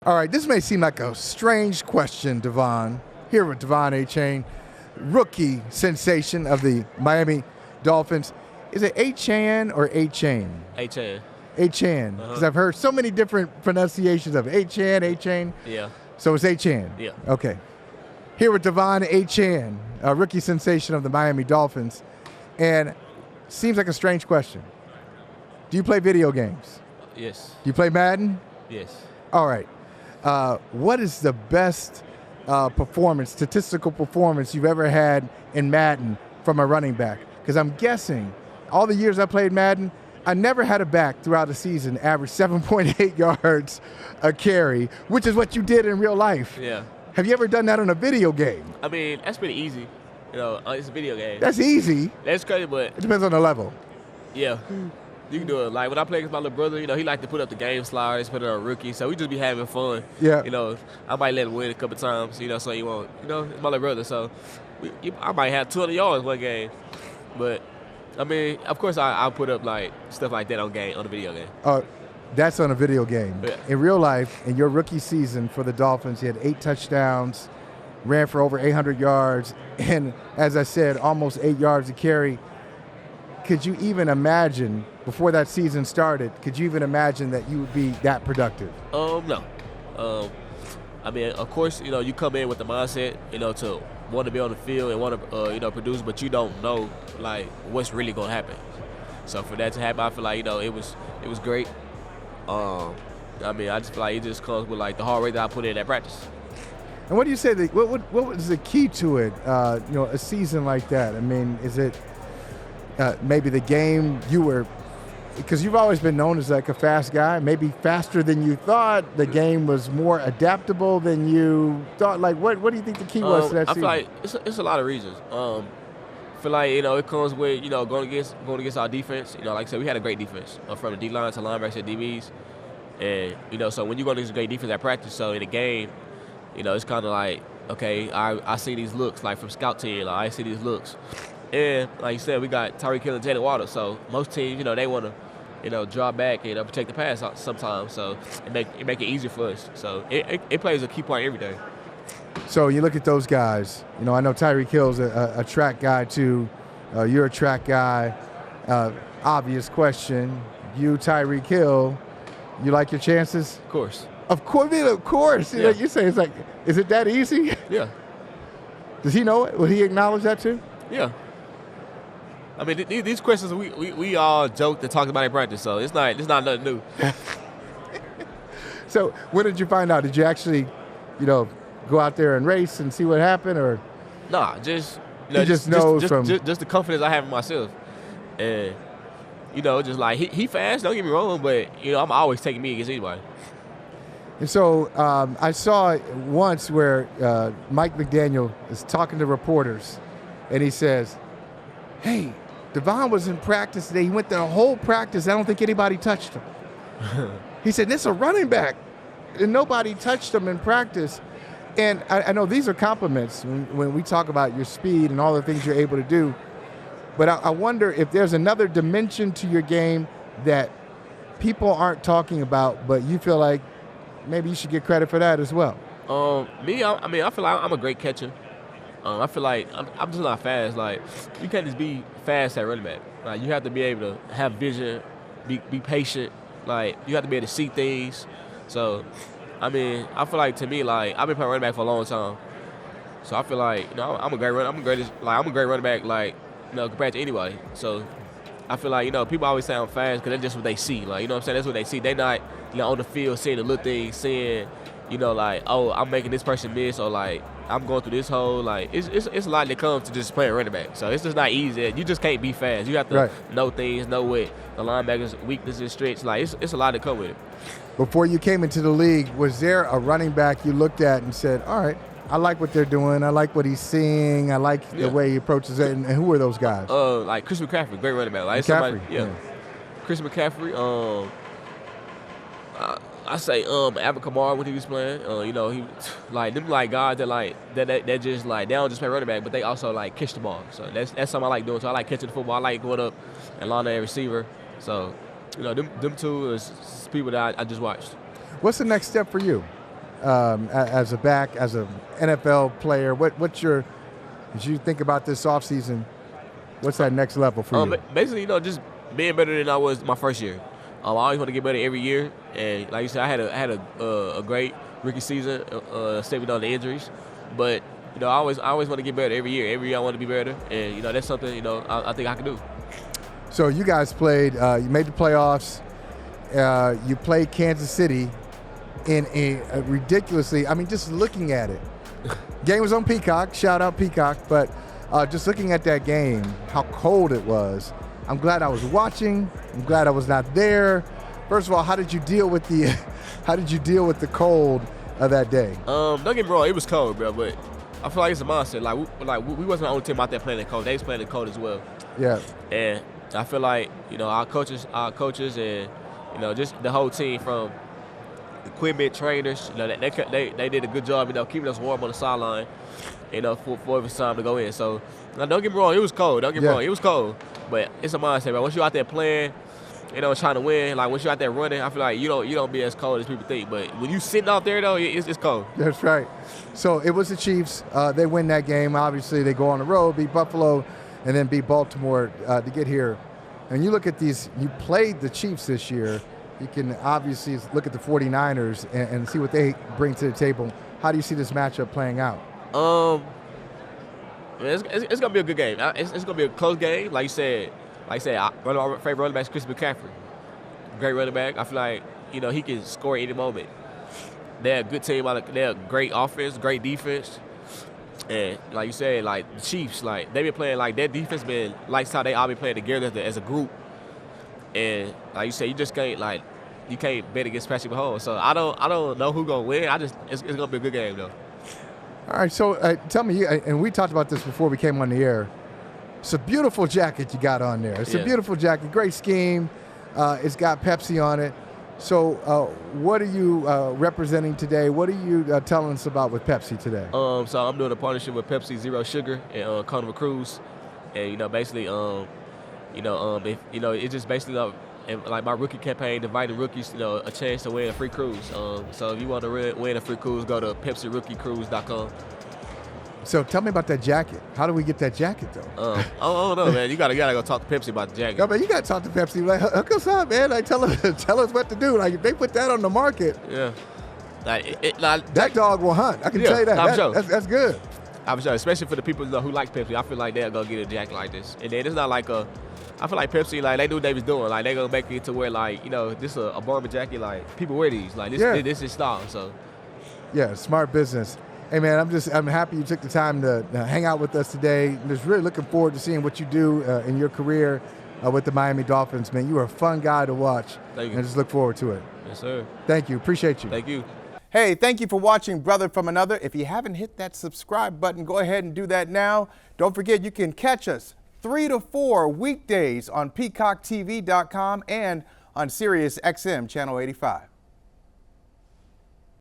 All right, this may seem like a strange question, De'Von. Here with De'Von Achane, rookie sensation of the Miami Dolphins. Is it Achane or Achane? Achane. Achane, because I've heard so many different pronunciations of Achane. Yeah. So it's Achane? Yeah. Okay. Here with De'Von Achane, a rookie sensation of the Miami Dolphins. And seems like a strange question. Do you play video games? Yes. Do you play Madden? Yes. All right. What is the best statistical performance you've ever had in Madden from a running back? Because I'm guessing all the years I played Madden, I never had a back throughout the season average 7.8 yards a carry, which is what you did in real life. Yeah. Have you ever done that on a video game? I mean, that's pretty easy. You know, it's a video game. That's easy. That's crazy, but it depends on the level. Yeah. You can do it. Like when I play against my little brother, you know, he like to put up the game slides, put it on rookie, so we just be having fun. Yeah. You know, I might let him win a couple times, you know, so he won't. You know, it's my little brother, so I might have 200 yards one game. But I mean, of course, I'll put up like stuff like that on the video game. That's on a video game. Yeah. In real life, in your rookie season for the Dolphins, you had 8 touchdowns, ran for over 800 yards, and as I said, almost 8 yards a carry. Could you even imagine, before that season started, could you even imagine that you would be that productive? No. I mean, of course, you know, you come in with the mindset, you know, to want to be on the field and want to, you know, produce, but you don't know, like, what's really going to happen. So for that to happen, I feel like, you know, it was great. I mean, I just feel like it just comes with, like, the hard work that I put in at practice. And what do you say, what was the key to it, you know, a season like that? I mean, is it maybe the game because you've always been known as like a fast guy, maybe faster than you thought, the game was more adaptable than you thought? Like, what do you think the key was to that season? I feel like it's a lot of reasons. I feel like, you know, it comes with, you know, going against our defense. You know, like I said, we had a great defense from the D-line to linebackers to DBs. And, you know, so when you go against a great defense at practice, so in a game, you know, it's kind of like, okay, I see these looks, like from scout team, like I see these looks. And like you said, we got Tyreek Hill and Jalen Waddle. So most teams, you know, they want to, you know, draw back and, you know, protect the pass sometimes. So it make it easier for us. So it plays a key part every day. So you look at those guys. You know, I know Tyreek Hill's a track guy too. You're a track guy. Obvious question. You, Tyreek Hill, you like your chances? Of course. Of course. Of course. Yeah. You say it's like, is it that easy? Yeah. Does he know it? Will he acknowledge that too? Yeah. I mean, these questions we all joked and talked about in practice, so it's not nothing new. So when did you find out? Did you actually, you know, go out there and race and see what happened, or? Nah, just just knows from just the confidence I have in myself, and you know, just like he fast. Don't get me wrong, but you know, I'm always taking me against anybody. And so I saw once where Mike McDaniel is talking to reporters, and he says, "Hey, De'Von was in practice today. He went the whole practice. I don't think anybody touched him." He said, "This is a running back, and nobody touched him in practice." And I know these are compliments when we talk about your speed and all the things you're able to do. But I wonder if there's another dimension to your game that people aren't talking about, but you feel like maybe you should get credit for that as well. I feel like I'm a great catcher. I feel like I'm just not fast. Like, you can't just be fast at running back. Like, you have to be able to have vision, be patient. Like, you have to be able to see things. So, I mean, I feel like, to me, like, I've been playing running back for a long time. So I feel like, you know, I'm a great running back, like, you know, compared to anybody. So I feel like, you know, people always say I'm fast because that's just what they see. Like, you know what I'm saying? That's what they see. They not, you know, on the field seeing the little things, seeing, you know, like, oh, I'm making this person miss, or like, I'm going through this hole. Like, it's a lot that comes to just playing running back. So it's just not easy. You just can't be fast. You have to know things, know what the linebackers' weaknesses, strengths. Like, it's a lot that come with it. Before you came into the league, was there a running back you looked at and said, all right, I like what they're doing, I like what he's seeing, I like the way he approaches it, and who are those guys? Like Chris McCaffrey, great running back. Like McCaffrey? Yeah. Chris McCaffrey, I say Alvin Kamara when he was playing. You know, he like them like guys that just like they don't just play running back, but they also like catch the ball. So that's something I like doing. So I like catching the football. I like going up and lining a receiver. So, you know, them two is people that I just watched. What's the next step for you? as a back, as an NFL player? As you think about this offseason, what's that next level for you? Basically, just being better than I was my first year. I always want to get better every year, and like you said, I had a great rookie season, saving on the injuries, but I always want to get better every year. Every year I want to be better, and that's something I think I can do. So you guys played. You made the playoffs. You played Kansas City in a ridiculously. I mean, just looking at it, game was on Peacock. Shout out Peacock, but just looking at that game, how cold it was. I'm glad I was watching. I'm glad I was not there. First of all, how did you deal with the cold of that day? Don't get me wrong, it was cold, bro, but I feel like it's a mindset. We wasn't the only team out there playing in the cold. They was playing in the cold as well. Yeah. And I feel like our coaches, and just the whole team, from equipment, trainers, they did a good job, keeping us warm on the sideline, for it was time to go in. So don't get me wrong, it was cold. Don't get me wrong, it was cold. But it's a mindset, man. Once you're out there playing, trying to win, like once you're out there running, I feel like you don't be as cold as people think. But when you sitting out there though, it's cold. That's right. So it was the Chiefs. They win that game. Obviously, they go on the road, beat Buffalo, and then beat Baltimore to get here. And you look at these. You played the Chiefs this year. You can obviously look at the 49ers and see what they bring to the table. How do you see this matchup playing out? It's gonna be a good game. It's gonna be a close game. Like you said, my favorite running back is Chris McCaffrey. Great running back. I feel like he can score any moment. They're a good team. They're a great offense, great defense, and like you said, like the Chiefs, like they've been playing, like their defense been like how they all been playing together as a group. And like you said, you just can't bet against Patrick Mahomes. So I don't know who's gonna win. It's gonna be a good game though. All right, so tell me, and we talked about this before we came on the air. It's a beautiful jacket you got on there. It's a beautiful jacket, great scheme. It's got Pepsi on it. So what are you representing today? What are you telling us about with Pepsi today? So I'm doing a partnership with Pepsi Zero Sugar and Carnival Cruise, and basically, it's just basically like my rookie campaign, inviting rookies, a chance to win a free cruise. So if you want to win a free cruise, go to PepsiRookieCruise.com. So tell me about that jacket. How do we get that jacket, though? I don't know, man. You gotta go talk to Pepsi about the jacket. No, man, you gotta talk to Pepsi. Like, hook us up, man. Like, tell us what to do. Like, if they put that on the market, that dog will hunt. I can tell you that. That's good. I'm sure, especially for the people who like Pepsi. I feel like they'll go get a jacket like this. And then it's not like I feel like Pepsi, like they do what they was doing. Like they gonna make it to where this is a bomber jacket. Like people wear these. Like this is style. So yeah, smart business. Hey man, I'm happy you took the time to hang out with us today. I'm just really looking forward to seeing what you do in your career with the Miami Dolphins. Man, you are a fun guy to watch. Thank you. And just look forward to it. Yes, sir. Thank you. Appreciate you. Thank you. Hey, thank you for watching Brother from Another. If you haven't hit that subscribe button, go ahead and do that now. Don't forget you can catch us 3 to 4 weekdays on PeacockTV.com and on Sirius XM Channel 85.